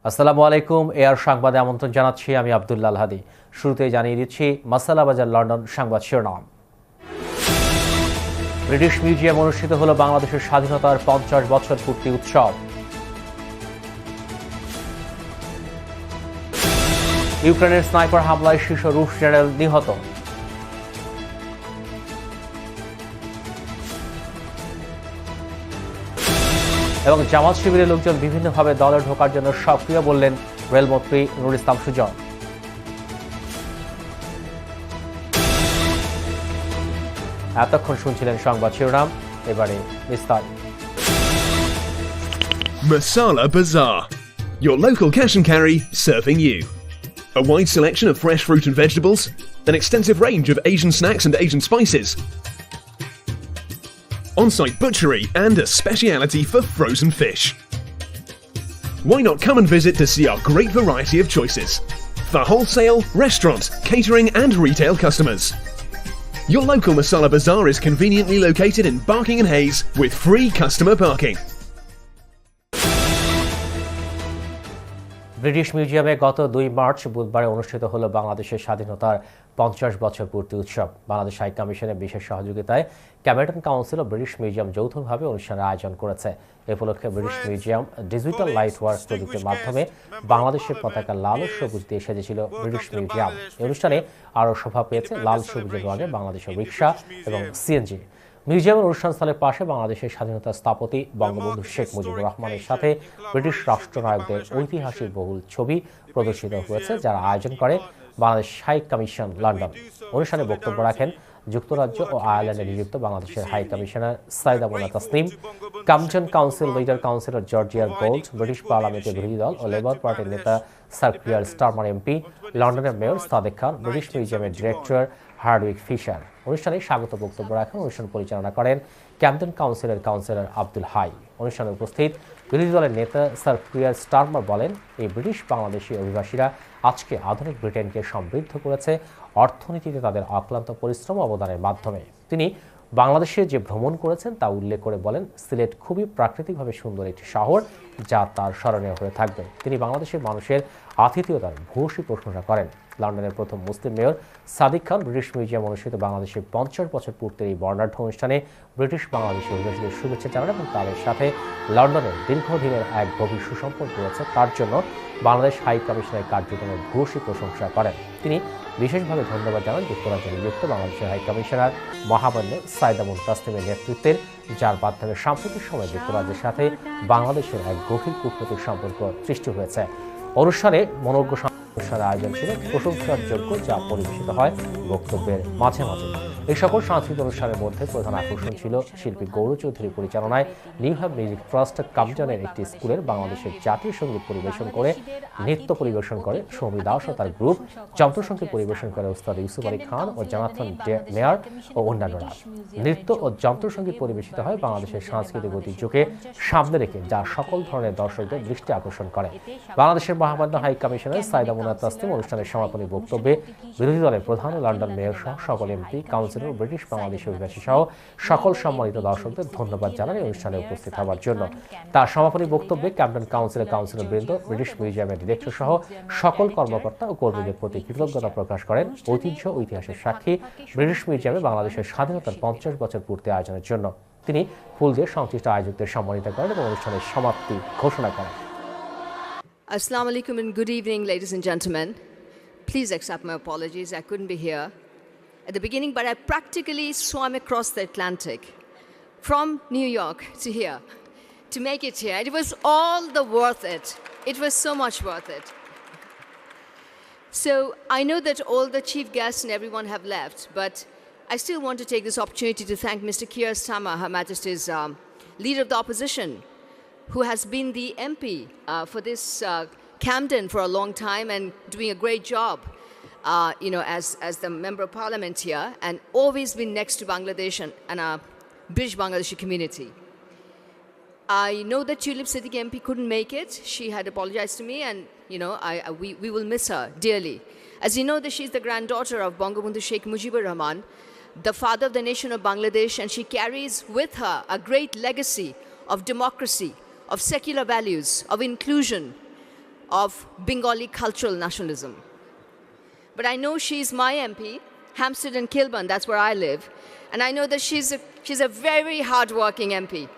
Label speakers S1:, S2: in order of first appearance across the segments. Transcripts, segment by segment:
S1: আসসালামু আলাইকুম। এয়ার সংবাদে আমন্ত্রণ জানাচ্ছি আমি আব্দুল্লাহ হাদি। শুরুতেই জানিয়ে দিচ্ছি মাসালা বাজার লন্ডন সংবাদ শিরোনাম। ব্রিটিশ মিউজিয়াম অনুষ্ঠিত হলো বাংলাদেশের স্বাধীনতার 50 বছর পূর্তি উৎসব। ইউক্রেনের স্নাইপার হামলায় শীর্ষ রুশ জেনারেল নিহত। এবং জামাত শিবিরের লোকজন বিভিন্নভাবে দলে ঢোকার জন্য সক্রিয় বললেন রেলমন্ত্রী নুরুল ইসলাম সুজন। এতক্ষণ শুনছিলেন সংবাদ শিরোনাম, এবারে বিস্তারিত।
S2: Masala Bazaar, your local cash and carry serving you. A wide selection of fresh fruit and vegetables, an extensive range of Asian snacks and Asian spices, on-site butchery and a speciality for frozen fish. Why not come and visit to see our great variety of choices for wholesale, restaurant, catering and retail customers. Your local Masala Bazaar is conveniently located in Barking and Hayes with free customer parking.
S1: British মিউজিয়ামে গত 2 March বুধবার অনুষ্ঠিত হলো বাংলাদেশের স্বাধীনতার 50 বছর পূর্তি উৎসব। বাংলাদেশ হাই কমিশনের বিশেষ সহযোগিতায় ক্যামেরন কাউন্সিল ও ব্রিটিশ মিউজিয়াম যৌথভাবে অনুষ্ঠানের আয়োজন করেছে। এ উপলক্ষে British museum digital light work প্রযুক্তির মাধ্যমে বাংলাদেশের পতাকা লাল ও সবুজ দিয়ে সেজেছিল ব্রিটিশ মিউজিয়াম। এই অনুষ্ঠানে আরও শোভা পেয়েছে লাল সবুজের রঙে বাংলাদেশের রিক্সা এবং সিএনজি। মিউজিয়ামের অনুষ্ঠানস্থলের পাশে বাংলাদেশের স্বাধীনতা স্থপতি বঙ্গবন্ধু শেখ মুজিবুর রহমানের সাথে ব্রিটিশ রাষ্ট্রনায়কদের ঐতিহাসিক বহুল ছবি প্রদর্শিত হয়েছে, যারা আয়োজন করে বাংলাদেশ হাই কমিশন লন্ডন। অনুষ্ঠানে বক্তব্য রাখেন যুক্তরাজ্য ও আয়ারল্যান্ডে নিযুক্ত বাংলাদেশের high commissioner Saida Mona Tasneem, Camden council leader councillor জর্জিয়ার গোল্ড, ব্রিটিশ পার্লামেন্টের বিরোধী দল ও লেবার পার্টির নেতা স্যার কিয়ার স্টারমার এমপি, লন্ডনের মেয়র সাদেক খান, ব্রিটিশ মিউজিয়ামের ডিরেক্টর হার্ডউইক ফিশার। অনুষ্ঠানে স্বাগত বক্তব্য রাখেন অনুষ্ঠান পরিচালনা করেন ক্যাম্পটন কাউন্সিলের কাউন্সিলর আব্দুল হাই। অনুষ্ঠানে উপস্থিত বিরোধী দলের নেতা স্যার কিয়ার স্টারমার বলেন, এই ব্রিটিশ বাংলাদেশি অভিবাসীরা আজকে আধুনিক ব্রিটেনকে সমৃদ্ধ করেছে অর্থনীতিতে তাদের অক্লান্ত পরিশ্রম অবদানের মাধ্যমে। তিনি বাংলাদেশে যে ভ্রমণ করেছেন তা উল্লেখ করে বলেন, সিলেট খুবই প্রাকৃতিকভাবে সুন্দর একটি শহর যা তার স্মরণীয় হয়ে থাকবে। তিনি বাংলাদেশের মানুষের আতিথেয়তার ভূয়সী প্রশংসা করেন। লন্ডনের প্রথম মুসলিম মেয়র সাদিক খান ব্রিটিশ মিউজিয়াম অনুষ্ঠিত বাংলাদেশের 50 বছর পূর্তির এই বর্ণাঢ্য অনুষ্ঠানে ব্রিটিশ বাংলাদেশি অভিবাসীদের শুভেচ্ছা জানান এবং তাদের সাথে লন্ডনের দীর্ঘদিনের এক গভীর সুসম্পর্ক রয়েছে তার জন্য বাংলাদেশ হাই কমিশনের কার্যক্রমের ভূয়সী প্রশংসা করেন। তিনি বিশেষভাবে ধন্যবাদ জানান যুক্তরাজ্যে নিযুক্ত বাংলাদেশের হাই কমিশনার মহামান্য সাইদা মোনা তাসনিমের নেতৃত্বের, যার মাধ্যমে সাম্প্রতিক সময়ে যুক্তরাজ্যের সাথে বাংলাদেশের এক গভীর কূটনৈতিক সম্পর্ক সৃষ্টি হয়েছে। অনুষ্ঠানে মনোজ্ঞ অনুষ্ঠানের আয়োজন ছিল প্রশংসার যোগ্য, যা পরিবেশিত হয় বক্তব্যের মাঝে মাঝে। এই সকল সাংস্কৃতিক অনুষ্ঠানের মধ্যে প্রধান আকর্ষণ ছিল শিল্পী গৌর চৌধুরী পরিচালনায় নিউ হাব মিউজিক ট্রাস্ট কামজনের একটি স্কুলের বাংলাদেশের জাতীয় সঙ্গীত পরিবেশন করে নৃত্য পরিবেশন করে সৌমি দাস ও তার গ্রুপ, যন্ত্রসঙ্গীত পরিবেশন করে ওস্তাদ ইউসুফ আলী খান ও জনাথন মেয়ার ও অন্যান্যরা। নৃত্য ও যন্ত্রসঙ্গীত পরিবেশিত হয় বাংলাদেশের সাংস্কৃতিক ঐতিহ্যকে সামনে রেখে, যা সকল ধরনের দর্শকদের দৃষ্টি আকর্ষণ করে। বাংলাদেশের মহামান্য হাই কমিশনার সাইদা মোনা তাসনিম অনুষ্ঠানের সমাপনী বক্তব্যে বিরোধী দলের প্রধান, লন্ডন মেয়র সহ সকল এমপি, কাউন্সিলর, ব্রিটিশ বাংলাদেশি অভিবাসী সহ সকল সম্মানিত দর্শকদের ধন্যবাদ জানান এই অনুষ্ঠানে উপস্থিত হওয়ার জন্য। তার সমাপনী বক্তব্যে ক্যাম্পটন কাউন্সিলের কাউন্সিলর বৃন্দ, ব্রিটিশ মিউজিয়ামের ডিরেক্টর সহ সকল কর্মকর্তা ও কর্মীদের প্রতি কৃতজ্ঞতা প্রকাশ করেন ঐতিহ্য ও ইতিহাসের সাক্ষী ব্রিটিশ মিউজিয়ামে বাংলাদেশের স্বাধীনতার 50 বছর পূর্তি আয়োজনের জন্য। তিনি ফুল দিয়ে সংশ্লিষ্ট আয়োজকদের সম্মানিত করেন এবং অনুষ্ঠানের সমাপ্তি ঘোষণা করেন।
S3: Assalamu alaikum and good evening, ladies and gentlemen. Please accept my apologies. I couldn't be here at the beginning, but I practically swam across the Atlantic from New York to here to make it here. It was all the worth it. It was so much worth it. So I know that all the chief guests and everyone have left, but I still want to take this opportunity to thank Mr. Keir Starmer, Her Majesty's Leader of the Opposition, who has been the MP for this Camden for a long time and doing a great job, as the Member of Parliament here, and always been next to Bangladesh and our British Bangladeshi community. I know that Tulip Siddiqui MP couldn't make it. She had apologized to me, and we will miss her dearly. As you know, that she's the granddaughter of Bangabandhu Sheikh Mujibur Rahman, the father of the nation of Bangladesh, and she carries with her a great legacy of democracy, of secular values, of inclusion, of Bengali cultural nationalism. But I know she's my MP, Hampstead and Kilburn, that's where I live, and I know that she's a very hard-working MP.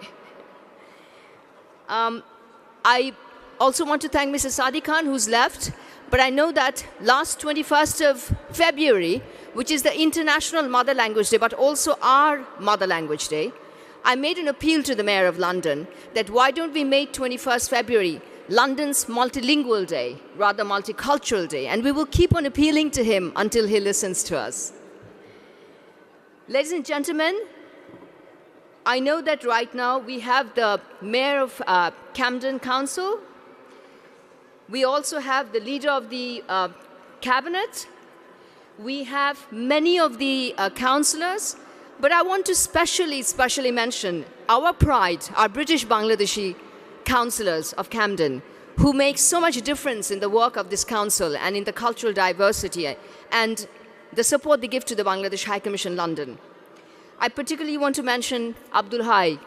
S3: I also want to thank Mrs. Sadi Khan, who's left, but I know that last 21st of February, which is the International Mother Language Day, but also our Mother Language Day, I made an appeal to the Mayor of London that why don't we make 21st February London's multilingual day, rather multicultural day, and we will keep on appealing to him until he listens to us. Ladies and gentlemen, I know that right now we have the Mayor of Camden Council. We also have the leader of the cabinet. We have many of the councillors. But I want to specially mention our pride, our British Bangladeshi councillors of Camden, who make so much difference in the work of this council and in the cultural diversity and the support they give to the Bangladesh High Commission London. I particularly want to mention Abdul Hai.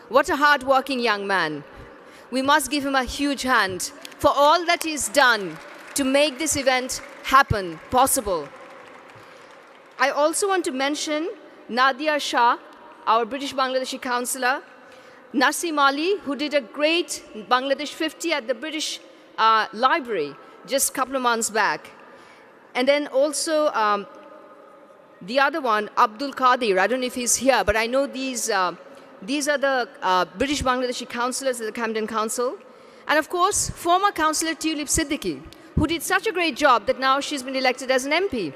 S3: What a hard-working young man. We must give him a huge hand for all that he's done to make this event happen, possible. I also want to mention Nadia Shah, our British Bangladeshi councillor, Nasim Ali, who did a great Bangladesh 50 at the British Library just a couple of months back. And then also the other one, Abdul Qadir, I don't know if he's here, but I know these are the British Bangladeshi councillors at the Camden Council. And of course, former councillor Tulip Siddiqui, who did such a great job that now she's been elected as an MP.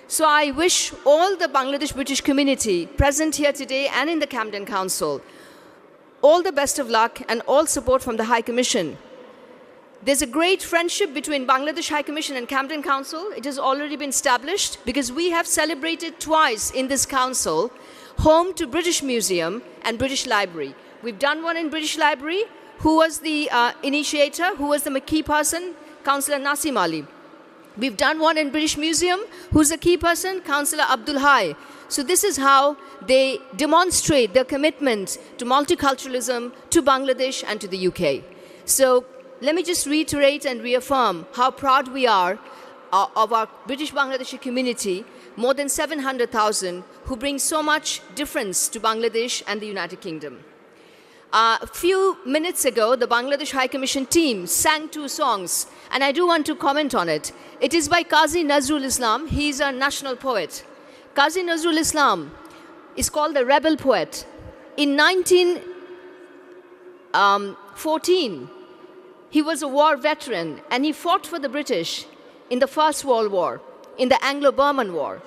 S3: So I wish all the Bangladesh British community present here today and in the Camden Council all the best of luck and all support from the High Commission. There's a great friendship between Bangladesh High Commission and Camden Council. It has already been established because we have celebrated twice in this council home to British Museum and British Library. We've done one in British Library. Who was the initiator? Who was the key person? Councillor Nasim Ali. We've done one in British Museum. Who's the key person? Councillor Abdul Hai. So this is how they demonstrate their commitment to multiculturalism, to Bangladesh and to the UK. So let me just reiterate and reaffirm how proud we are of our British Bangladeshi community, more than 700,000, who bring so much difference to Bangladesh and the United Kingdom. A few minutes ago, the Bangladesh High Commission team sang 2 songs, and I do want to comment on it. It is by Qazi Nazrul Islam. He's a national poet. Qazi Nazrul Islam is called the rebel poet. In 1914, he was a war veteran, and he fought for the British in the First World War, in the Anglo-Burman War.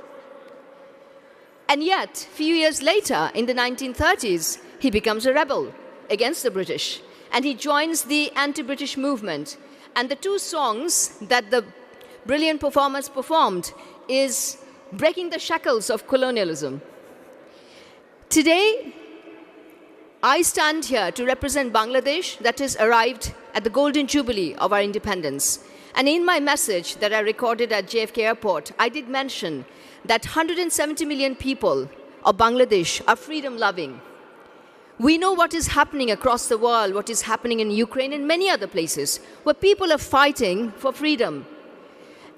S3: And yet, a few years later, in the 1930s, he becomes a rebel against the British, and he joins the anti-British movement. And the 2 songs that the brilliant performers performed is Breaking the Shackles of Colonialism. Today, I stand here to represent Bangladesh that has arrived at the Golden Jubilee of our independence. And in my message that I recorded at JFK Airport, I did mention that 170 million people of Bangladesh are freedom-loving. We know what is happening across the world, what is happening in Ukraine and many other places, where people are fighting for freedom.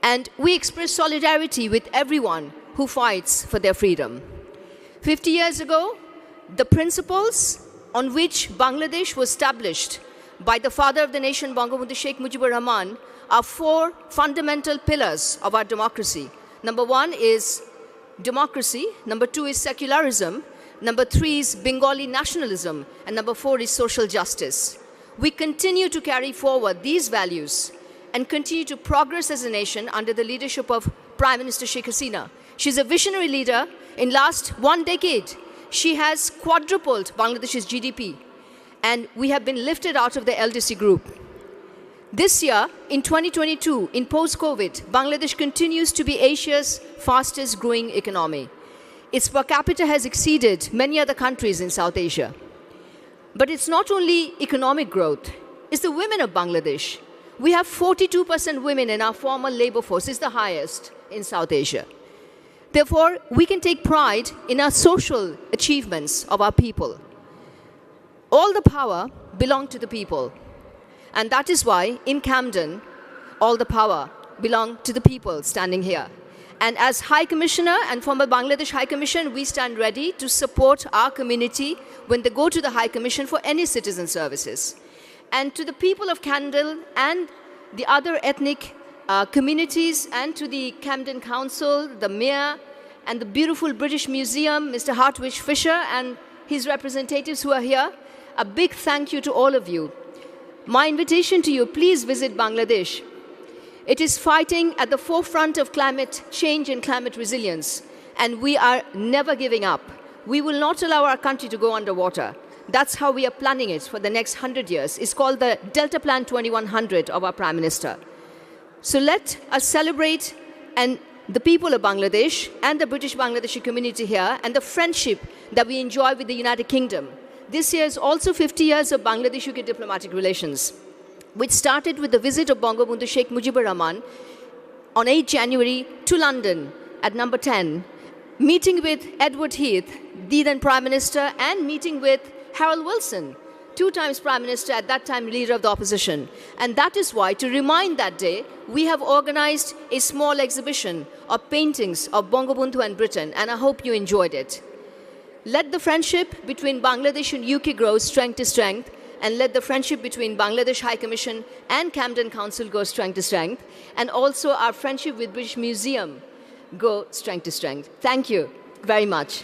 S3: And we express solidarity with everyone who fights for their freedom. 50 years ago, the principles on which Bangladesh was established by the father of the nation, Bangabandhu Sheikh Mujibur Rahman, are 4 fundamental pillars of our democracy. Number 1 is democracy, number 2 is secularism, number 3 is Bengali nationalism, and number 4 is social justice. We continue to carry forward these values and continue to progress as a nation under the leadership of Prime Minister Sheikh Hasina. She's a visionary leader. In last 1 decade, she has quadrupled Bangladesh's GDP, and we have been lifted out of the LDC group. This year, in 2022, in post-COVID, Bangladesh continues to be Asia's fastest growing economy. Its per capita has exceeded many other countries in South Asia. But it's not only economic growth, it's the women of Bangladesh. We have 42% women in our formal labor force. It's the highest in South Asia. Therefore, we can take pride in our social achievements of our people. All the power belongs to the people. And that is why, in Camden, all the power belong to the people standing here. And as High Commissioner and former Bangladesh High Commission, we stand ready to support our community when they go to the High Commission for any citizen services. And to the people of Candle and the other ethnic communities, and to the Camden Council, the Mayor, and the beautiful British Museum, Mr. Hartwig Fisher and his representatives who are here, a big thank you to all of you. My invitation to you, please visit Bangladesh. It is fighting at the forefront of climate change and climate resilience, and we are never giving up. We will not allow our country to go underwater. That's how we are planning it for the next 100 years. It's called the Delta Plan 2100 of our Prime Minister. So let us celebrate and the people of Bangladesh and the British Bangladeshi community here and the friendship that we enjoy with the United Kingdom. This year is also 50 years of Bangladesh-UK diplomatic relations, which started with the visit of Bangabandhu Sheikh Mujibur Rahman on 8 January to London at number 10, meeting with Edward Heath, the then Prime Minister, and meeting with Harold Wilson, 2 times Prime Minister, at that time Leader of the Opposition. And that is why, to remind that day, we have organized a small exhibition of paintings of Bangabandhu and Britain, and I hope you enjoyed it. Let the friendship between Bangladesh and UK grow strength to strength, and let the friendship between Bangladesh High Commission and Camden Council go strength to strength, and also our friendship with British Museum go strength to strength. Thank you very much.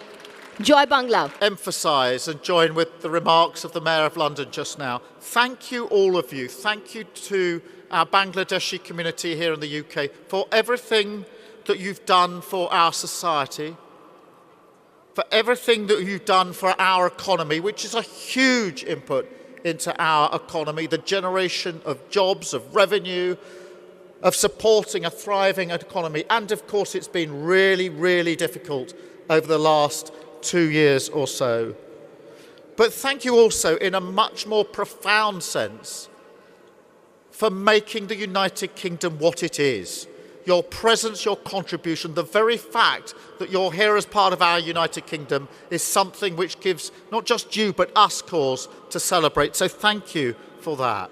S3: Joy Bangla.
S4: Emphasise and join with the remarks of the Mayor of London just now. Thank you, all of you. Thank you to our Bangladeshi community here in the UK for everything that you've done for our society, for everything that you've done for our economy, which is a huge input into our economy, the generation of jobs, of revenue, of supporting a thriving economy. And of course, it's been really, really difficult over the last 2 years or so. But thank you also, in a much more profound sense, for making the United Kingdom what it is. Your presence, your contribution, the very fact that you're here as part of our United Kingdom is something which gives not just you but us cause to celebrate. So thank you for that.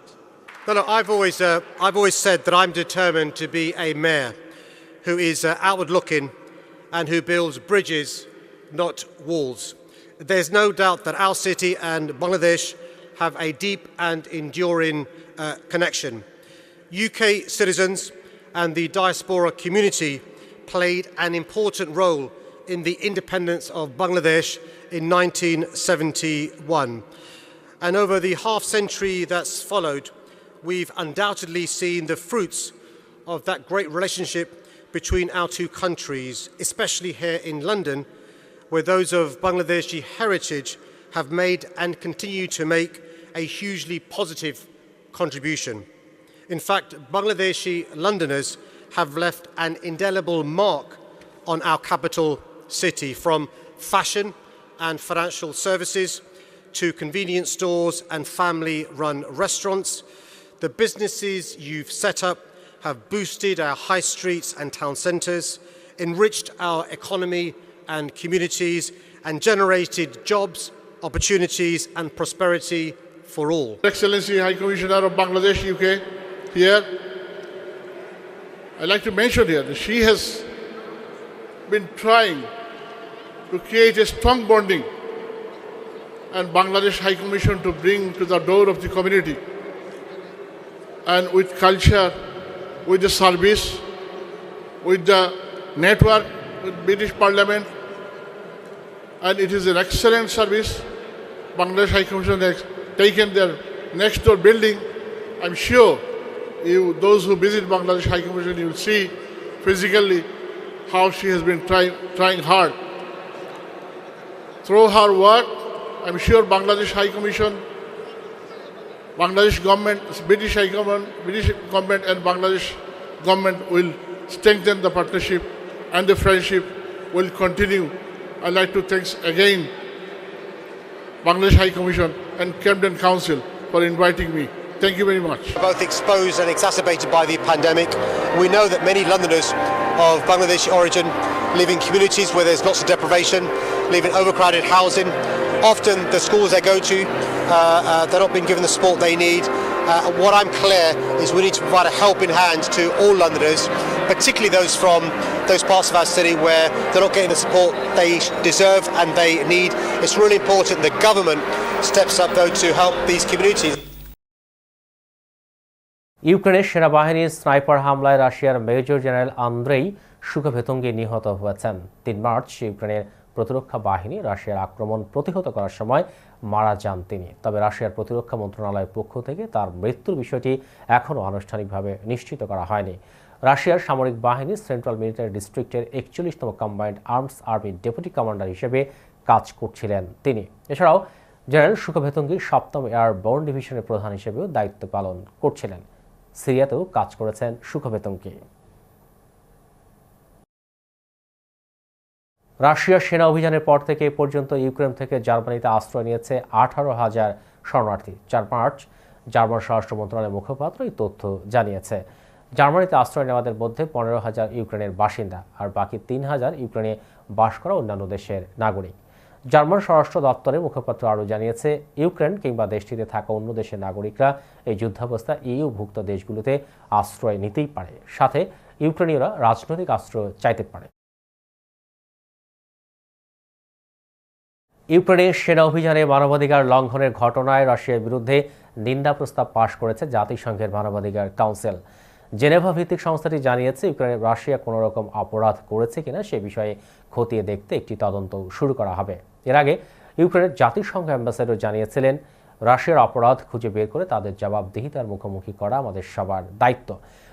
S5: No, I've always said that I'm determined to be a mayor who is outward-looking and who builds bridges, not walls. There's no doubt that our city and Bangladesh have a deep and enduring connection. UK citizens and the diaspora community played an important role in the independence of Bangladesh in 1971. And over the half-century that's followed, we've undoubtedly seen the fruits of that great relationship between our two countries, especially here in London, where those of Bangladeshi heritage have made and continue to make a hugely positive contribution. In fact, Bangladeshi Londoners have left an indelible mark on our capital city, from fashion and financial services to convenience stores and family-run restaurants. The businesses you've set up have boosted our high streets and town centres, enriched our economy and communities, and generated jobs, opportunities and prosperity for all.
S6: Excellency High Commissioner of Bangladesh, UK, here. I'd like to mention here that she has been trying to create a strong bonding and Bangladesh High Commission to bring to the door of the community, and with culture, with the service, with the network, with British Parliament, and it is an excellent service. Bangladesh High Commission has taken their next door building. I'm sure those who visit Bangladesh High Commission, you will see physically how she has been trying hard. Through her work, I'm sure Bangladesh High Commission, Bangladesh government, British government and Bangladesh government will strengthen the partnership, and the friendship will continue. I'd like to thank again Bangladesh High Commission and Camden Council for inviting me. Thank you very much.
S5: Both exposed and exacerbated by the pandemic. We know that many Londoners of Bangladeshi origin live in communities where there's lots of deprivation, live in overcrowded housing. Often the schools they go to, they're not being given the support they need, What I'm clear is we need to provide a helping hand to all Londoners, particularly those from those parts of our city where they're not getting the support they deserve and they need. It's really important the government steps up though to help these communities.
S1: ইউক্রেনের সেনাবাহিনীর sniper হামলায় রাশিয়ার major general Andrei সুখভেতঙ্গি নিহত হয়েছেন। 3 March ইউক্রেনের প্রতিরক্ষা বাহিনী রাশিয়ার আক্রমণ প্রতিহত করার সময় মারা যান তিনি। তবে রাশিয়ার প্রতিরক্ষা মন্ত্রণালয়ের পক্ষ থেকে তার মৃত্যুর বিষয়টি এখনও আনুষ্ঠানিকভাবে নিশ্চিত করা হয়নি। রাশিয়ার সামরিক বাহিনীর সেন্ট্রাল মিলিটারি ডিস্ট্রিক্টের 41তম combined arms army deputy commander হিসেবে কাজ করছিলেন তিনি। এছাড়াও জেনারেল সুখভেতঙ্গি 7ম এয়ারবোর্ন ডিভিশনের প্রধান হিসেবেও দায়িত্ব পালন করছিলেন। সিরিয়াতেও কাজ করেছেন সুখভেতঙ্গি। রাশিয়ার সেনা অভিযানের পর থেকে এ পর্যন্ত ইউক্রেন থেকে জার্মানিতে আশ্রয় নিয়েছে 18,000 শরণার্থী। 4 মার্চ জার্মান স্বরাষ্ট্র মন্ত্রণালয়ের মুখপাত্র এই তথ্য জানিয়েছে। জার্মানিতে আশ্রয় নেওয়াদের মধ্যে 15,000 ইউক্রেনের বাসিন্দা আর বাকি 3,000 ইউক্রেনে বাস করা অন্যান্য দেশের নাগরিক। জার্মান স্বরাষ্ট্র দপ্তরের মুখপাত্র আরও জানিয়েছে, ইউক্রেন কিংবা দেশটিতে থাকা অন্য দেশের নাগরিকরা এই যুদ্ধাবস্থা ইউভুক্ত দেশগুলোতে আশ্রয় নিতেই পারে, সাথে ইউক্রেনীয়রা রাজনৈতিক আশ্রয় চাইতে পারে। ইউক্রেনের সেনা অভিযানে মানবাধিকার লঙ্ঘনের ঘটনায় রাশিয়ার বিরুদ্ধে নিন্দা প্রস্তাব পাশ করেছে জাতিসংঘের মানবাধিকার কাউন্সিল। জেনেভা ভিত্তিক সংস্থাটি জানিয়েছে, ইউক্রেনের রাশিয়া কোনো রকম অপরাধ করেছে কিনা সে বিষয়ে খতিয়ে দেখতে একটি তদন্ত শুরু করা হবে। এর আগে ইউক্রেনের জাতিসংঘ অ্যাম্বাসেডর জানিয়েছিলেন, রাশিয়ার অপরাধ খুঁজে বের করে তাদের জবাবদিহিতার মুখোমুখি করা আমাদের সবার দায়িত্ব।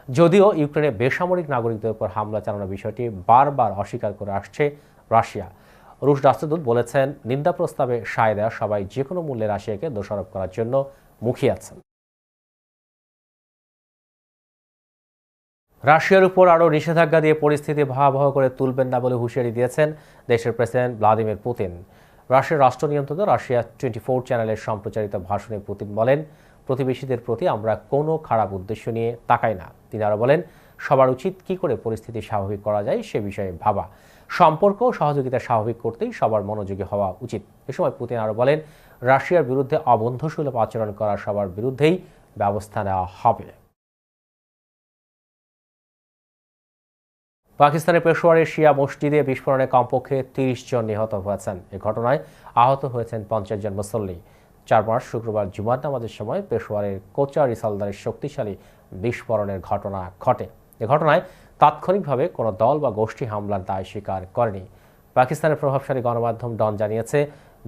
S1: যদিও ইউক্রেনে বেসামরিক নাগরিকদের উপর হামলা চালানোর বিষয়টি বারবার অস্বীকার করে আসছে রাশিয়া। রুশ রাষ্ট্রদূত বলেছেন, নিন্দা প্রস্তাবে সায় দেওয়া সবাই যে কোনো মূল্যে রাশিয়াকে দোষারোপ করার জন্য মুখিয়ে আছেন। রাশিয়ার উপর আরও নিষেধাজ্ঞা দিয়ে পরিস্থিতি ভয়াবহ করে তুলবেন না বলে হুঁশিয়ারি দিয়েছেন দেশের প্রেসিডেন্ট ভ্লাদিমির পুতিন। রাশিয়ার রাষ্ট্রনিয়ন্ত্রিত রাশিয়া 24 চ্যানেলের সম্প্রচারিত ভাষণে পুতিন বলেন, প্রতিবেশীদের প্রতি আমরা কোনো খারাপ উদ্দেশ্য নিয়ে তাকাই না। তিনি আরও বলেন, সবার উচিত কী করে পরিস্থিতি স্বাভাবিক করা যায় সে বিষয়ে ভাবা। সম্পর্ক ও সহযোগিতা স্বাভাবিক করতেই সবার মনোযোগী হওয়া উচিত। এ সময় পুতিন আরও বলেন, রাশিয়ার বিরুদ্ধে অবন্ধুসুলভ আচরণ করা সবার বিরুদ্ধেই ব্যবস্থা নেওয়া হবে। পাকিস্তানের পেশোয়ারের শিয়া মসজিদে বিস্ফোরণে কমপক্ষে 30 জন নিহত হয়েছেন। এ ঘটনায় আহত হয়েছেন 50 জন মুসল্লি। 4 মার্চ শুক্রবার জুমার নামাজের সময় পেশোয়ারের কোচা রিসালদারের শক্তিশালী বিস্ফোরণের ঘটনা ঘটে। এ ঘটনায় তাৎক্ষণিকভাবে কোনো দল বা গোষ্ঠী হামলার দায় স্বীকার করেনি। পাকিস্তানের প্রভাবশালী গণমাধ্যম ডন জানিয়েছে,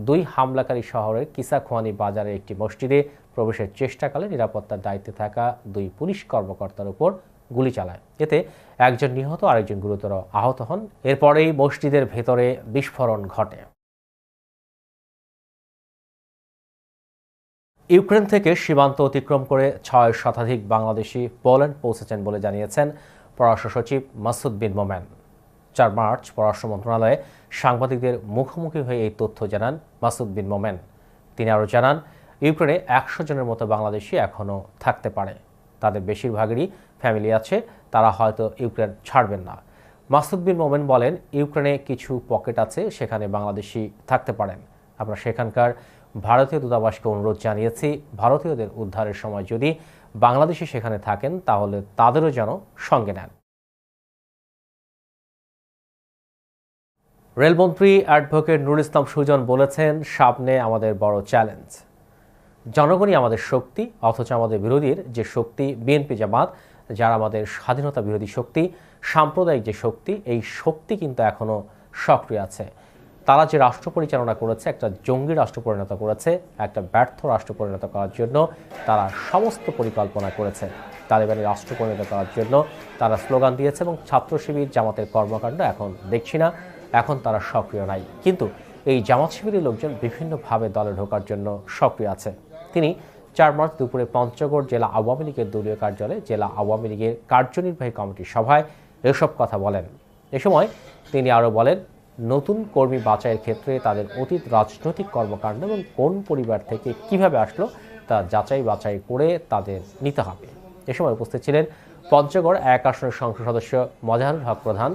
S1: 2 হামলাকারী শহরের কিসাখওয়ানি বাজারের একটি মসজিদে প্রবেশের চেষ্টাকালে নিরাপত্তার দায়িত্বে থাকা 2 পুলিশ কর্মকর্তার উপর গুলি চালায়। এতে একজন নিহত, আরেকজন গুরুতর আহত হন। এরপরেই মসজিদের ভেতরে বিস্ফোরণ ঘটে। ইউক্রেন থেকে সীমান্ত অতিক্রম করে 6 শতাধিক বাংলাদেশি পোল্যান্ড পৌঁছেছেন বলে জানিয়েছেন পররাষ্ট্র সচিব মাসুদ বিন মোমেন। 4 মার্চ পররাষ্ট্র মন্ত্রণালয়ে সাংবাদিকদের মুখোমুখি হয়ে এই তথ্য জানান মাসুদ বিন মোমেন। তিনি আরও জানান, ইউক্রেনে 100 জনের মতো বাংলাদেশি এখনও থাকতে পারে। তাদের বেশিরভাগেরই ফ্যামিলি আছে, তারা হয়তো ইউক্রেন ছাড়বেন না। মাসুদ বিন মোমেন বলেন, ইউক্রেনে কিছু পকেট আছে, সেখানে বাংলাদেশি থাকতে পারেন। আমরা সেখানকার ভারতীয় দূতাবাসকে অনুরোধ জানিয়েছি, ভারতীয়দের উদ্ধারের সময় যদি বাংলাদেশি সেখানে থাকেন তাহলে তাদেরও যেন সঙ্গে নেন। রেলমন্ত্রী অ্যাডভোকেট নুরুল ইসলাম সুজন বলেছেন, সামনে আমাদের বড় চ্যালেঞ্জ। জনগণই আমাদের শক্তি, অথচ আমাদের বিরোধীর যে শক্তি বিএনপি জামাত, যারা আমাদের স্বাধীনতা বিরোধী শক্তি, সাম্প্রদায়িক যে শক্তি, এই শক্তি কিন্তু এখনও সক্রিয় আছে। তারা যে রাষ্ট্র পরিচালনা করেছে, একটা জঙ্গি রাষ্ট্র পরিণত করেছে, একটা ব্যর্থ রাষ্ট্র পরিণত করার জন্য তারা সমস্ত পরিকল্পনা করেছে। তালেবানি রাষ্ট্র পরিণত করার জন্য তারা স্লোগান দিয়েছে এবং ছাত্র শিবির জামাতের কর্মকাণ্ড এখন দেখছি না, এখন তারা সক্রিয় নাই। কিন্তু এই জামাত শিবিরের লোকজন বিভিন্নভাবে দলে ঢোকার জন্য সক্রিয় আছে। তিনি 4 মার্চ দুপুরে পঞ্চগড় জেলা আওয়ামী লীগের দলীয় কার্যালয়ে জেলা আওয়ামী লীগের কার্যনির্বাহী কমিটির সভায় এসব কথা বলেন। এ সময় তিনি আরও বলেন, নতুন কর্মী বাছাইয়ের ক্ষেত্রে তাদের অতীত রাজনৈতিক কর্মকাণ্ড এবং কোন পরিবার থেকে কিভাবে আসলো তা যাচাই বাছাই করে তাদের নিতে হবে। এ সময় উপস্থিত ছিলেন পঞ্চগড় 1 আসনের সংসদ সদস্য মজাহারুল হক প্রধান,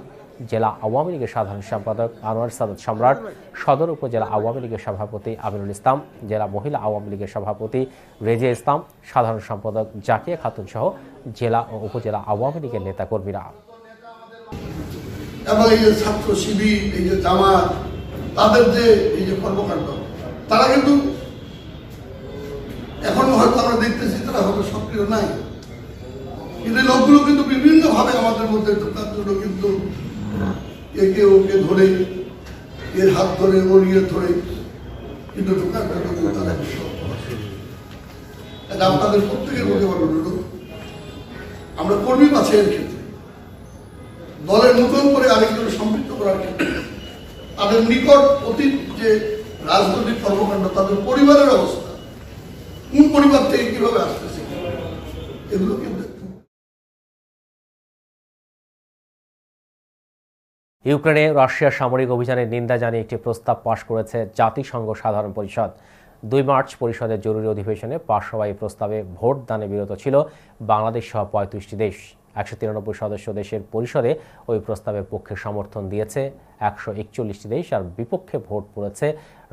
S1: জেলা আওয়ামী লীগের সাধারণ সম্পাদক আনোয়ার সাদাত সম্রাট, সদর উপজেলা আওয়ামী লীগের সভাপতি আমিনুল ইসলাম, জেলা মহিলা আওয়ামী লীগের সভাপতি রেজিয়া ইসলাম, সাধারণ সম্পাদক জাকিয়া খাতুন সহ জেলা ও উপজেলা আওয়ামী লীগের নেতাকর্মীরা।
S7: এবং এই যে ছাত্র শিবির, এই যে জামাত, তাদের যে এই যে কর্মকাণ্ড, তারা কিন্তু এখন হয়তো আমরা দেখতেছি তারা হয়তো সক্রিয় নাই, কিন্তু এই লোকগুলো কিন্তু বিভিন্নভাবে আমাদের মধ্যে ঢোকার জন্য কিন্তু একে ওকে ধরে, এর হাত ধরে, ওর ইয়ে ধরে কিন্তু ঢোকার জন্য কিন্তু তারা আপনাদের প্রত্যেকের মধ্যে অনুরোধ, আমরা কর্মী বাছাইয়ের ক্ষেত্রে দলের নতুন করে আরেকজন সম্পৃক্ত করার ক্ষেত্রে তাদের নিকট অতীত যে রাজনৈতিক কর্মকাণ্ড, তাদের পরিবারের অবস্থা, কোন পরিবার থেকে কিভাবে আসতেছে, এগুলো কিন্তু
S1: ইউক্রেনে রাশিয়ার সামরিক অভিযানের নিন্দা জানিয়ে একটি প্রস্তাব পাশ করেছে জাতিসংঘ সাধারণ পরিষদ। 2 মার্চ পরিষদের জরুরি অধিবেশনে পাশ হওয়া এই প্রস্তাবে ভোট দানে বিরত ছিল বাংলাদেশ সহ 35টি দেশ। 193 সদস্য দেশের পরিষদে ওই প্রস্তাবের পক্ষে সমর্থন দিয়েছে 141টি দেশ, আর বিপক্ষে ভোট পড়েছে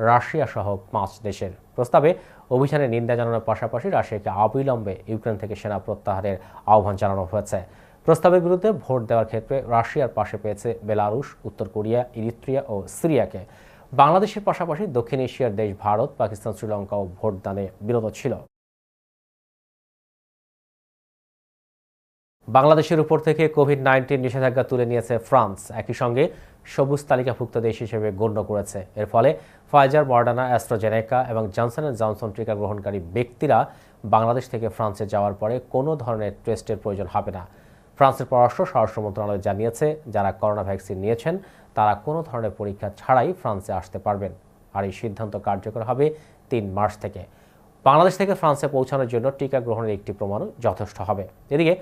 S1: রাশিয়া সহ 5 দেশের। প্রস্তাবে অভিযানের নিন্দা জানানোর পাশাপাশি রাশিয়াকে অবিলম্বে ইউক্রেন থেকে সেনা প্রত্যাহারের আহ্বান জানানো হয়েছে। প্রস্তাবের বিরুদ্ধে ভোট দেওয়ার ক্ষেত্রে রাশিয়ার পাশে পেয়েছে বেলারুশ, উত্তর কোরিয়া, ইরিত্রিয়া ও সিরিয়াকে। বাংলাদেশের পাশাপাশি দক্ষিণ এশিয়ার দেশ ভারত, পাকিস্তান, শ্রীলঙ্কাও ভোটদানে বিরত ছিল। বাংলাদেশের উপর থেকে কোভিড-19 নিষেধাজ্ঞা তুলে নিয়েছে ফ্রান্স, একই সঙ্গে সবুজ তালিকাভুক্ত দেশ হিসেবে গণ্য করেছে। এর ফলে ফাইজার, মডার্না, অ্যাস্ট্রাজেনেকা এবং জনসন অ্যান্ড জনসন টিকা গ্রহণকারী ব্যক্তিরা বাংলাদেশ থেকে ফ্রান্সে যাওয়ার পরে কোনো ধরনের টেস্টের প্রয়োজন হবে না। ফ্রান্সের স্বরাষ্ট্র মন্ত্রণালয় জানিয়েছে, যারা করোনা ভ্যাকসিন নিয়েছেন তারা কোনো ধরনের পরীক্ষা ছাড়াই ফ্রান্সে আসতে পারবেন। আর এই সিদ্ধান্ত কার্যকর হবে 3 মার্চ থেকে। বাংলাদেশ থেকে ফ্রান্সে পৌঁছানোর জন্য টিকা গ্রহণের একটি প্রমাণও যথেষ্ট হবে। এদিকে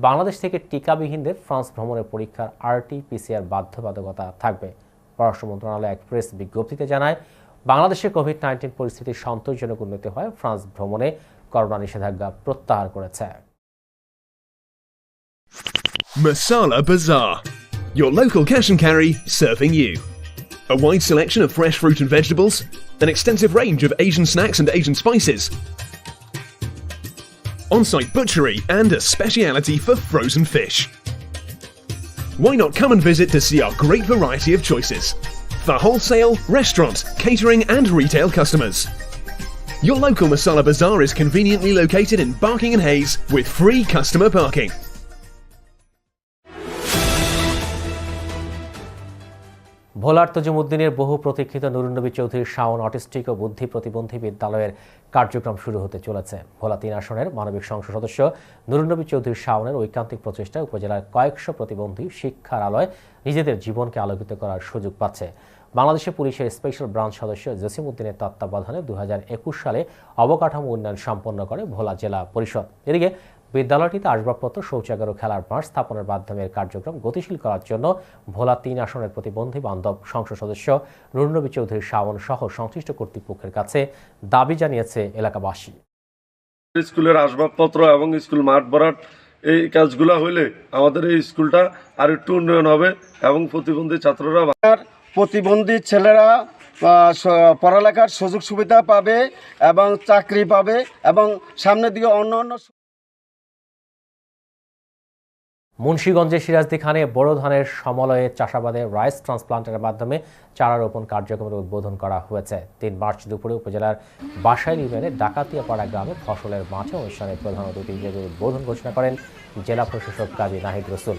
S1: বাংলাদেশ থেকে টিকাবিহীনদের ফ্রান্স ভ্রমণের পরীক্ষার RT-PCR বাধ্যবাধকতা থাকবে। পররাষ্ট্র মন্ত্রণালয় এক প্রেস বিজ্ঞপ্তিতে জানায়, বাংলাদেশে কোভিড-19 পরিস্থিতির সন্তোষজনক উন্নতি হয় ফ্রান্স ভ্রমণে করোনা নিষেধাজ্ঞা প্রত্যাহার করেছে।
S2: Masala Bazaar, your local cash and carry serving you. A wide selection of fresh fruit and vegetables, an extensive range of Asian snacks and Asian spices, on-site butchery and a speciality for frozen fish. Why not come and visit to see our great variety of choices for wholesale, restaurant, catering and retail customers. Your local Masala Bazaar is conveniently located in Barking and Hayes with free customer parking.
S1: ভোলার তজুমুদ্দিনের বহু প্রতীক্ষিত নুরুন নবী Chowdhury Shaon autistic ও বুদ্ধি প্রতিবন্ধী বিদ্যালয়ের কার্যক্রম শুরু হতে চলেছে। ভোলা 3 আসনের মানবিক সংসদ সদস্য নুরুন নবী চৌধুরী শাওনের ঐকান্তিক প্রচেষ্টায় উপজেলার কয়েকশো প্রতিবন্ধী শিক্ষার আলোয় নিজেদের জীবনকে আলোকিত করার সুযোগ পাচ্ছে। বাংলাদেশের পুলিশের স্পেশাল ব্রাঞ্চ সদস্য জসিমউদ্দিনের তত্ত্বাবধানে 2021 সালে অবকাঠামো উন্নয়ন সম্পন্ন করে ভোলা জেলা পরিষদ। এদিকে বিদ্যালয়টিতে আসবাবপত্র, শৌচাগার ও খেলার মাঠ স্থাপনের মাধ্যমে কার্যক্রম গতিশীল করার জন্য ভোলা 3 আসনের প্রতিবন্ধী বান্ধব সংসদ সদস্য নুরুন নবী চৌধুরী শাওন সহ সংশ্লিষ্ট কর্তৃপক্ষের কাছে দাবি জানিয়েছে এলাকাবাসী।
S8: স্কুলের আসবাবপত্র এবং স্কুল মাঠ ভরাট এই কাজগুলো হইলে আমাদের এই স্কুলটা আর একটু উন্নয়ন হবে এবং প্রতিবন্ধী ছাত্ররা,
S9: প্রতিবন্ধী ছেলেরা পড়ালেখার সুযোগ সুবিধা পাবে এবং চাকরি পাবে এবং সামনের দিকে অন্য
S1: মুন্সিগঞ্জের সিরাজদি খানে বোরো ধানের সমলয়ে চাষাবাদে রাইস ট্রান্সপ্লান্টের মাধ্যমে চারা রোপণ কার্যক্রমের উদ্বোধন করা হয়েছে। 3 মার্চ দুপুরে উপজেলার বাসাইল ইউনিয়নের ডাকাতিয়াপাড়া গ্রামে ফসলের মাঠে অনুষ্ঠানে প্রধান অতিথি হিসেবে উদ্বোধন ঘোষণা করেন জেলা প্রশাসক কাজী নাহিদ রসুল।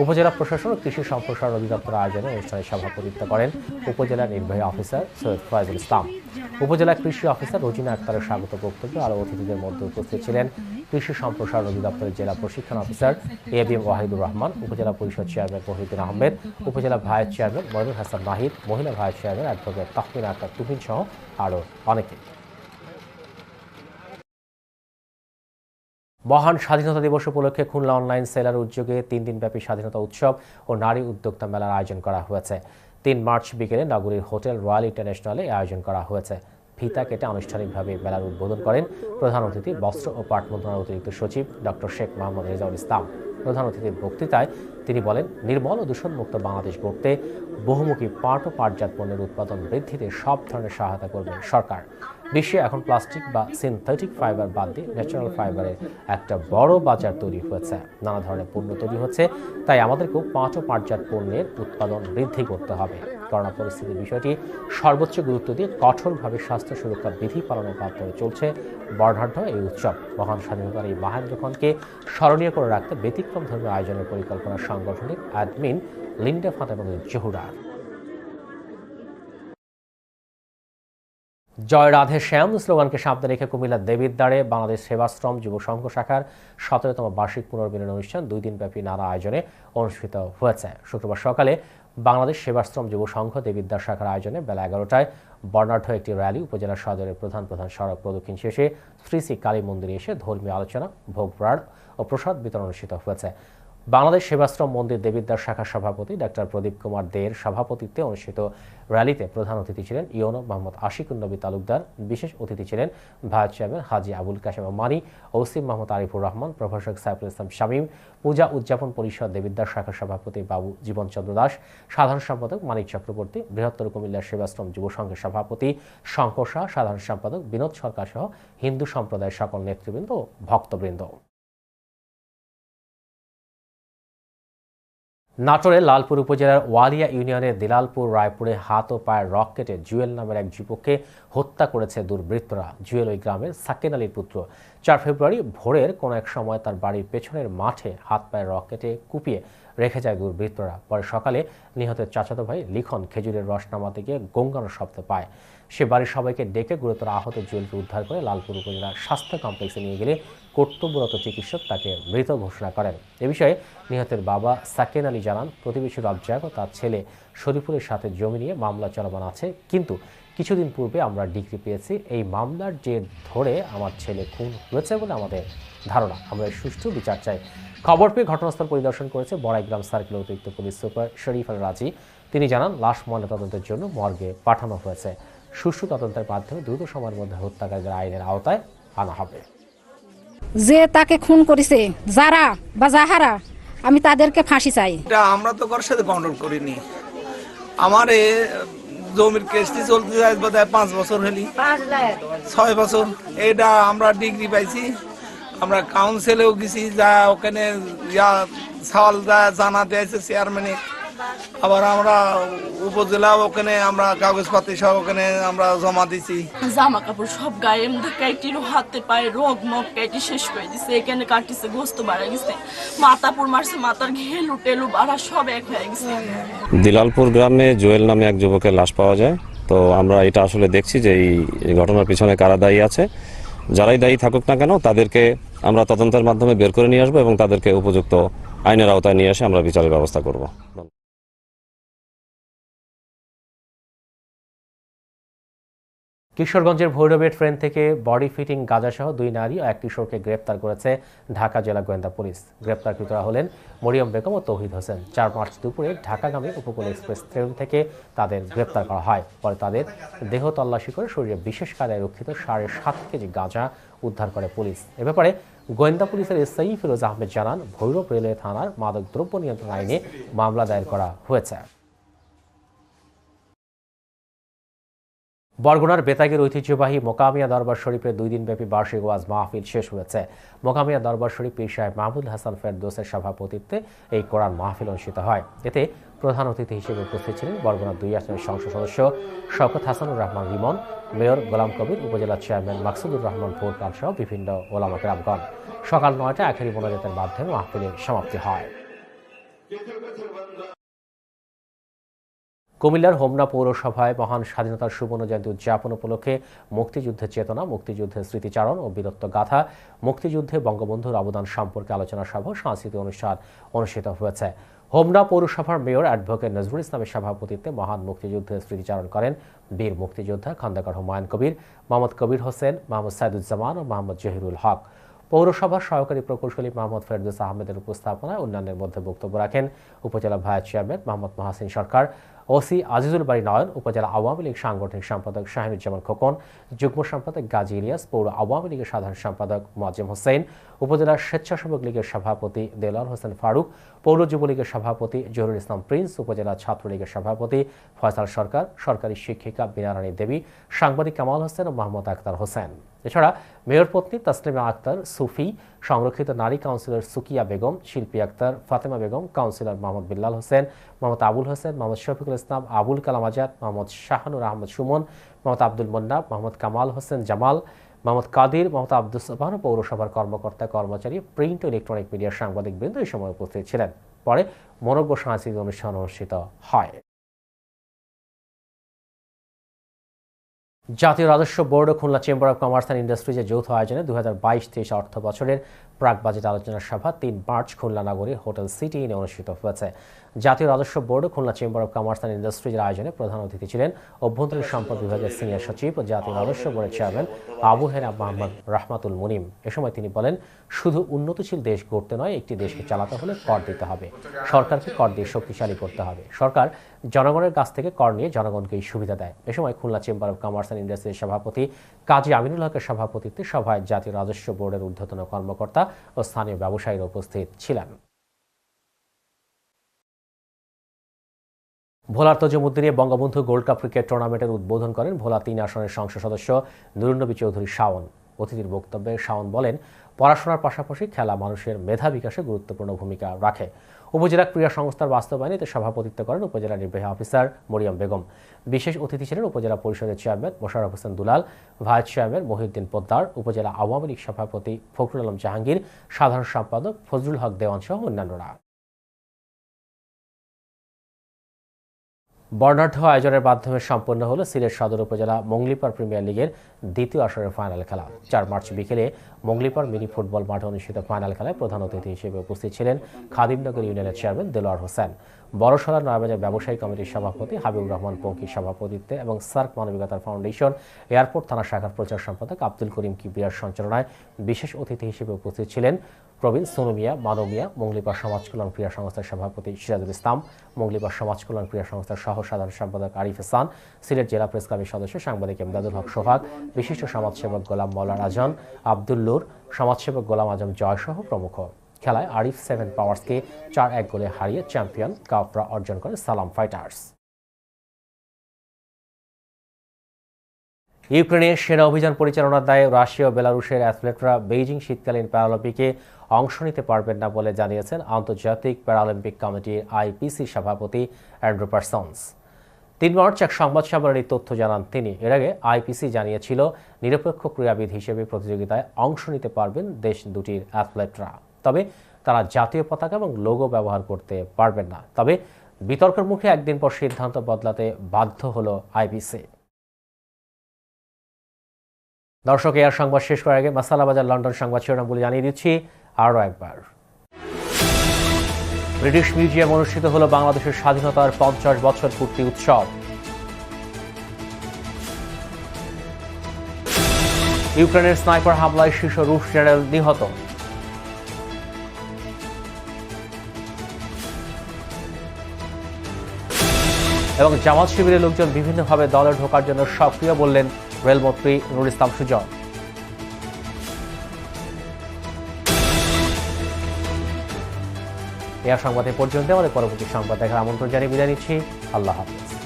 S1: উপজেলা প্রশাসন ও কৃষি সম্প্রসারণ অধিদপ্তর আয়োজনে অনুষ্ঠানে সভাপতিত্ব করেন উপজেলা নির্বাহী অফিসার সৈয়দ ফয়জুল ইসলাম। উপজেলা কৃষি অফিসার রোজিনা আক্তারের স্বাগত বক্তব্যে আরও অতিথিদের মধ্যে উপস্থিত ছিলেন কৃষি সম্প্রসারণ অধিদপ্তরের জেলা প্রশিক্ষণ অফিসার এবিএম ওয়াহিদুর রহমান, উপজেলা পরিষদ চেয়ারম্যান মহিউদ্দিন আহমেদ, উপজেলা ভাইস চেয়ারম্যান মইনুল হাসান নাহিদ, মহিলা vice chairman advocate Tahmina Akter Tuhin সহ আরও অনেকে। মহান স্বাধীনতা দিবস উপলক্ষে খুলনা অনলাইন সেলার উদ্যোগে 3 দিনব্যাপী স্বাধীনতা উৎসব ও নারী উদ্যোক্তা মেলার আয়োজন করা হয়েছে। 3 মার্চ বিকেলে নগরীর হোটেল রয়্যাল ইন্টারন্যাশনালে আয়োজন করা হয়েছে। ফিতা কেটে আনুষ্ঠানিকভাবে মেলার উদ্বোধন করেন প্রধান অতিথি বস্ত্র ও পাট মন্ত্রণালয়ের অতিরিক্ত সচিব ডক্টর শেখ মোহাম্মদ রেজাউল ইসলাম। প্রধান অতিথির বক্তৃতায় তিনি বলেন, নির্মল ও দূষণমুক্ত বাংলাদেশ গড়তে বহুমুখী পাট ও পাটজাত পণ্যের উৎপাদন বৃদ্ধিতে সব ধরনের সহায়তা করবে সরকার। বিশ্বে এখন প্লাস্টিক বা সিনথেটিক ফাইবার বাদ দিয়ে ন্যাচারাল ফাইবারের একটা বড় বাজার তৈরি হয়েছে, নানা ধরনের পণ্য তৈরি হচ্ছে। তাই আমাদেরকেও পাট ও পাটজাত পণ্যের উৎপাদন বৃদ্ধি করতে হবে। করোনা পরিস্থিতির বিষয়টি সর্বোচ্চ গুরুত্ব দিয়ে কঠোরভাবে স্বাস্থ্য সুরক্ষা বিধি পালনের মাধ্যমে চলছে বর্ণাঢ্য এই উৎসব। মহান স্বাধীনতার এই মহেন্দ্রক্ষণকে স্মরণীয় করে রাখতে ব্যতিক্রম ধর্মীয় আয়োজনের পরিকল্পনা সাংগঠনিক অ্যাডমিন লিন্ডা ফাতেমা জহুরার। জয় রাধে শ্যাম স্লোগানকে সামনে রেখে কুমিল্লার দেবিদ্বারে বাংলাদেশ সেবাশ্রম যুব সংঘ শাখার ১৭তম বার্ষিক পুনর্মিলন অনুষ্ঠান 2 দিনব্যাপী নানা আয়োজনে অনুষ্ঠিত হয়েছে। শুক্রবার সকালে বাংলাদেশ সেবাশ্রম যুব সংঘ দেবিদ্বার শাখার আয়োজনে বেলা 11টায় বর্ণাঢ্য একটি র্যালি উপজেলা সদরের প্রধান সড়ক প্রদক্ষিণ শেষে শ্রী শ্রী কালী মন্দিরে এসে ধর্মীয় আলোচনা, ভোগ ও প্রসাদ বিতরণ অনুষ্ঠিত হয়েছে। বাংলাদেশ সেবাশ্রম মন্দির দেবিদ্বার শাখার সভাপতি ডাক্তার প্রদীপ কুমার দের সভাপতিত্বে অনুষ্ঠিত র্যালিতে প্রধান অতিথি ছিলেন ইউনো মোহাম্মদ আশিকুন্নবী তালুকদার, বিশেষ অতিথি ছিলেন ভাইস চেয়ারম্যান হাজি আবুল কাশেম মানি, ওসি মোহাম্মদ আরিফুর রহমান, প্রভাষক সাইফুল ইসলাম শামীম, পূজা উদযাপন পরিষদ দেবিদ্বার শাখার সভাপতি বাবু জীবনচন্দ্র দাস, সাধারণ সম্পাদক মানিক চক্রবর্তী, বৃহত্তর কুমিল্লা সেবাশ্রম যুব সংঘের সভাপতি শঙ্কর শাহ, সাধারণ সম্পাদক বিনোদ সরকার সহ হিন্দু সম্প্রদায়ের সকল নেতৃবৃন্দ ও ভক্তবৃন্দ। নাটোরের লালপুর উপজেলার ওয়ালিয়া ইউনিয়নের দিলালপুর রায়পুরে হাত ও পায়ের রক কেটে জুয়েল নামের এক যুবককে হত্যা করেছে দুর্বৃত্তরা। জুয়েল ওই গ্রামের সাকেন আলীর পুত্র। 4 ফেব্রুয়ারি ভোরের কোনো এক সময় তার বাড়ির পেছনের মাঠে হাত পায়ের রক কেটে কুপিয়ে রেখে যায় দুর্বৃত্তরা। পরে সকালে নিহতের চাচাতো ভাই লিখন খেজুরের রস নামাতে গিয়ে গঙ্গানোর শব্দ পায়। সে বাড়ির সবাইকে ডেকে গুরুতর আহত জুয়েলকে উদ্ধার করে লালপুর উপজেলা স্বাস্থ্য কমপ্লেক্সে নিয়ে গেলে কর্তব্যরত চিকিৎসক তাকে মৃত ঘোষণা করেন। এ বিষয়ে নিহতের বাবা সাকেন আলী জানান, প্রতিবেশী রাজ্জাক ও তার ছেলে শরীফুলের সাথে জমি নিয়ে মামলা চলমান আছে, কিন্তু কিছুদিন পূর্বে আমরা ডিগ্রি পেয়েছি। এই মামলার জের ধরে আমার ছেলে খুন হয়েছে বলে আমাদের ধারণা। আমরা সুষ্ঠু বিচার চাই। খবর পেয়ে ঘটনাস্থল পরিদর্শন করেছে বড়াইগ্রাম সার্কেল অতিরিক্ত পুলিশ সুপার শরীফ আল রাজি। তিনি জানান, লাশ ময়নাতদন্তের জন্য মর্গে পাঠানো হয়েছে। সুষ্ঠু তদন্তের মাধ্যমে দ্রুত সময়ের মধ্যে হত্যাকারীদের আইনের আওতায় আনা হবে।
S10: যে তাকে খুন করেছে যারা বা যাহারা, আমি তাদেরকে ফাঁসি চাই।
S11: আমরা তো কারোর সাথে গন্ডগোল করিনি। আমার জমির কেসটি চলতে যায় বোধহয় 5 বছর হলি, 6 বছর। এটা আমরা ডিগ্রি পাইছি, আমরা কাউন্সিলেও গেছি, যা ওখানে সওয়াল জানা দিয়েছে চেয়ারম্যানে। আবার আমরা উপজেলা ওখানে আমরা কাগজপাতি সব ওখানে আমরা জমা দিছি।
S12: জামা কাপড় সব গায়ে কাইটির হাতে পায়ে রোগ মগ কাইটি শেষ করে দিছে। এখানে কাটিছে, গোস্ত বাড়া গেছে, মাথাপুর মারছে, মাথার ঘেলু টেলু বাড়া সব এক হয়ে গেছে।
S13: দিলালপুর গ্রামে জুয়েল নামে এক যুবকের লাশ পাওয়া যায়। তো আমরা এটা আসলে দেখছি যে এই ঘটনার পিছনে কারা দায়ী আছে। যারাই দায়ী থাকুক না কেন, তাদেরকে আমরা তদন্তের মাধ্যমে বের করে নিয়ে আসবো এবং তাদেরকে উপযুক্ত আইনের আওতায় নিয়ে এসে আমরা বিচারের ব্যবস্থা করব।
S1: কিশোরগঞ্জের ভৈরবে ট্রেন থেকে বডি ফিটিং গাঁজাসহ 2 নারী ও 1 কিশোরকে গ্রেপ্তার করেছে ঢাকা জেলা গোয়েন্দা পুলিশ। গ্রেপ্তারকৃতরা হলেন মরিয়ম বেগম ও তৌহিদ হোসেন। 4 মার্চ দুপুরে ঢাকাগামী উপকূল এক্সপ্রেস ট্রেন থেকে তাদের গ্রেপ্তার করা হয়। পরে তাদের দেহ তল্লাশি করে শরীরে বিশেষ কায়দায় রক্ষিত 7.5 কেজি গাঁজা উদ্ধার করে পুলিশ। এ ব্যাপারে গোয়েন্দা পুলিশের এসআই ফিরোজ আহমেদ জানান, ভৈরব রেলওয়ে থানার মাদক দ্রব্য নিয়ন্ত্রণ আইনে মামলা দায়ের করা হয়েছে। বরগুনার বেতাগের ঐতিহ্যবাহী মোকামিয়া দরবার শরীফের 2 দিনব্যাপী বার্ষিক ওয়াজ মাহফিল শেষ হয়েছে। মোকামিয়া দরবার শরীফ পীর সাহেব মাহমুদ হাসান ফেরদৌসের সভাপতিত্বে এই কোরআন মাহফিল অনুষ্ঠিত হয়। এতে প্রধান অতিথি হিসেবে উপস্থিত ছিলেন বরগুনা 2 আসনের সংসদ সদস্য শওকত হাসানুর রহমান রিমন, মেয়র গোলাম কবির, উপজেলা চেয়ারম্যান মাকসুদুর রহমান ফোরকান সহ বিভিন্ন ওলামা কেরামগণ। সকাল 9টায় আখেরি মোনাজাতের মাধ্যমে মাহফিলের সমাপ্তি হয়। কুমিল্লার হোমনা পৌরসভায় মহান স্বাধীনতার সুবর্ণ জয়ন্তী উদযাপন উপলক্ষে মুক্তিযুদ্ধের চেতনা, মুক্তিযুদ্ধের স্মৃতিচারণ ও বীরত্ব গাথা, মুক্তিযুদ্ধে বঙ্গবন্ধুর অবদান সম্পর্কে আলোচনা সভা ও সাংস্কৃতিক অনুষ্ঠান অনুষ্ঠিত হয়েছে। হোমনা পৌরসভার মেয়র অ্যাডভোকেট নজরুল ইসলামের সভাপতিত্বে মহান মুক্তিযুদ্ধের স্মৃতিচারণ করেন বীর মুক্তিযোদ্ধা খন্দকার হুমায়ুন কবির, মোহাম্মদ কবির হোসেন, মোহাম্মদ সাইদুজ্জামান ও মোহাম্মদ জহিরুল হক। পৌরসভার সহকারী প্রকৌশলী মোহাম্মদ ফেরদৌস আহমেদের উপস্থাপনায় অন্যান্যের মধ্যে বক্তব্য রাখেন উপজেলা ভাইস চেয়ারম্যান মোহাম্মদ মহাসিন সরকার, ওসি আজিজুল বাড়ি নয়ন, উপজেলা আওয়ামী লীগ সাংগঠনিক সম্পাদক শাহিনুজ্জামান খোকন, যুগ্ম সম্পাদক গাজী ইলিয়াস, পৌর আওয়ামী লীগের সাধারণ সম্পাদক মোয়াজ্জেম হোসেন, উপজেলা স্বেচ্ছাসেবক লীগের সভাপতি দেলোয়ার হোসেন ফারুক, পৌর যুবলীগের সভাপতি জহুরুল ইসলাম প্রিন্স, উপজেলা ছাত্রলীগের সভাপতি ফয়সাল সরকার, সরকারি শিক্ষিকা বিনারানী দেবী, সাংবাদিক কামাল হোসেন ও মোহাম্মদ আক্তার হোসেন। এছাড়া মেয়র পত্নী তাসলিমা আক্তার সুফি, সংরক্ষিত নারী কাউন্সিলর সুকিয়া বেগম, শিল্পী আক্তার, ফাতেমা বেগম, কাউন্সিলর মোহাম্মদ বিল্লাল হোসেন, মোহাম্মদ আবুল হোসেন, মোহাম্মদ শফিকুল ইসলাম, আবুল কালাম আজাদ, মোহাম্মদ শাহানুর আহমদ সুমন, মোহাম্মদ আব্দুল মোন্নাব, মোহাম্মদ কামাল হোসেন জামাল, মোহাম্মদ কাদির, মোহাম্মদ আব্দুস সোবহান, পৌরসভার কর্মকর্তা কর্মচারী, প্রিন্ট ও ইলেকট্রনিক মিডিয়ার সাংবাদিকবৃন্দ এই সময় উপস্থিত ছিলেন। পরে মনোজ্ঞ সাংস্কৃতিক অনুষ্ঠান অনুষ্ঠিত হয়। জাতীয় রাজস্ব বোর্ড ও Khulna chamber of commerce and ইন্ডাস্ট্রিজের যৌথ আয়োজনে 2022-23 অর্থ বছরের প্রাক বাজেট আলোচনা সভা 3 মার্চ খুলনা নগরীর হোটেল সিটি ইনে অনুষ্ঠিত হয়েছে। জাতীয় রাজস্ব বোর্ড ও Khulna chamber of commerce and ইন্ডাস্ট্রিজের আয়োজনে প্রধান অতিথি ছিলেন অভ্যন্তরীণ সম্পদ বিভাগের সিনিয়র সচিব ও জাতীয় রাজস্ব বোর্ডের চেয়ারম্যান আবু হেনা মোহাম্মদ রাহমাতুল মুনিম। এ সময় তিনি বলেন, শুধু উন্নতশীল দেশ গড়তে নয়, একটি দেশকে চালাতে হলে কর দিতে হবে, সরকারকে কর দিয়ে শক্তিশালী করতে হবে। সরকার জনগণের কাছ থেকে কর নিয়ে জনগণকেই সুবিধা দেয়। এ সময় Khulna chamber of commerce and ইন্ডাস্ট্রির সভাপতি কাজী আমিনুল হকের সভাপতিত্বে সভায় জাতীয় রাজস্ব বোর্ডের ঊর্ধ্বতন কর্মকর্তা ও স্থানীয় ব্যবসায়ীরা উপস্থিত ছিলেন। ভোলার তজুমুদ্দিনে বঙ্গবন্ধু গোল্ড কাপ ক্রিকেট টুর্নামেন্টের উদ্বোধন করেন ভোলা 3 আসনের সংসদ সদস্য নুরুন্নবী চৌধুরী শাওন। অতিথির বক্তব্যে শাওন বলেন, পড়াশোনার পাশাপাশি খেলা মানুষের মেধা বিকাশে গুরুত্বপূর্ণ ভূমিকা রাখে। উপজেলা ক্রীড়া সংস্থার বাস্তবায়নে এতে সভাপতিত্ব করেন উপজেলা নির্বাহী অফিসার মরিয়ম বেগম। বিশেষ অতিথি ছিলেন উপজেলা পরিষদের চেয়ারম্যান মোশাররফ হোসেন দুলাল, ভাইস চেয়ারম্যান মহিউদ্দিন পোদ্দার, উপজেলা আওয়ামী লীগ সভাপতি ফখরুল আলম জাহাঙ্গীর, সাধারণ সম্পাদক ফজলুল হক দেওয়ান সহ অন্যান্যরা। বর্ণাঢ্য আয়োজনের মাধ্যমে সম্পন্ন হলো সিলেট সদর উপজেলা মঙ্গলিপাড় প্রিমিয়ার লিগের দ্বিতীয় আসরের ফাইনাল খেলা। 4 মার্চ বিকেলে মঙ্গলিপাড় মিনি ফুটবল মাঠে অনুষ্ঠিত ফাইনাল খেলায় প্রধান অতিথি হিসেবে উপস্থিত ছিলেন খাদিমনগর ইউনিয়নের চেয়ারম্যান দেলোয়ার হোসেন, বড়সড়া নয়াবাজার ব্যবসায়ী কমিটির সভাপতি হাবিবুর রহমান পঙ্কির সভাপতিত্বে এবং সার্ক মানবিকতার ফাউন্ডেশন এয়ারপোর্ট থানা শাখার প্রচার সম্পাদক আব্দুল করিম কিবরিয়ার সঞ্চালনায় বিশেষ অতিথি হিসেবে উপস্থিত ছিলেন প্রবীণ সোনুমিয়া, মানমিয়া, মঙ্গলিপাড় সমাজ কল্যাণ ক্রীড়া সংস্থার সভাপতি সিরাজুল ইসলাম, মঙ্গলিপাড় সমাজ কল্যাণ ক্রীড়া সংস্থার সহ সাধারণ সম্পাদক আরিফ হাসান, সিলেট জেলা প্রেস ক্লাবের সদস্য সাংবাদিক এমদাদুল হক সোহাগ, বিশিষ্ট সমাজসেবক গোলাম মওলা রাজন, আব্দুল্লুর, সমাজসেবক গোলাম আজম জয় সহ প্রমুখ। খেলায় আরিফ 7 পাওয়ার্সকে 4-1 গোলে হারিয়ে চ্যাম্পিয়ন কাপটা অর্জন করে সালাম ফাইটার্স। ইউক্রেনে সেনা অভিযান পরিচালনার দায়ে রাশিয়া ও বেলারুশের অ্যাথলেটরা বেইজিং শীতকালীন প্যারালিম্পিকে অংশ নিতে পারবেন না বলে জানিয়েছেন আন্তর্জাতিক প্যারালিম্পিক কমিটির আইপিসি সভাপতি অ্যান্ড্রু পারসন্স। 3 মার্চ এক সংবাদ সম্মেলনে তথ্য জানান তিনি। এর আগে আইপিসি জানিয়েছিল, নিরপেক্ষ ক্রীড়াবিদ হিসেবে প্রতিযোগিতায় অংশ নিতে পারবেন দেশ দুটির অ্যাথলেটরা, তবে তারা জাতীয় পতাকা এবং লোগো ব্যবহার করতে পারবেন না। তবে বিতর্কের মুখে একদিন পর সিদ্ধান্ত বদলাতে বাধ্য হলো আইপিসি। দর্শক, এর সংবাদ শেষ করার আগে মাসালা বাজার লন্ডন সংবাদ শিরোনামগুলি জানিয়ে দিচ্ছি আরও একবার। ব্রিটিশ মিউজিয়াম অনুষ্ঠিত হলো বাংলাদেশের স্বাধীনতার 50 বছর পূর্তি উৎসব। ইউক্রেনের স্নাইপার হামলায় শীর্ষ রুশ জেনারেল নিহত। এবং জামাত শিবিরের লোকজন বিভিন্নভাবে দলে ঢোকার জন্য সক্রিয় বললেন রেলমন্ত্রী নুরুল ইসলাম সুজন। এর সংবাদে পর্যন্ত আমাদের পরবর্তী সংবাদ দেখার আমন্ত্রণ জানিয়ে বিদায় নিচ্ছি। আল্লাহ হাফেজ।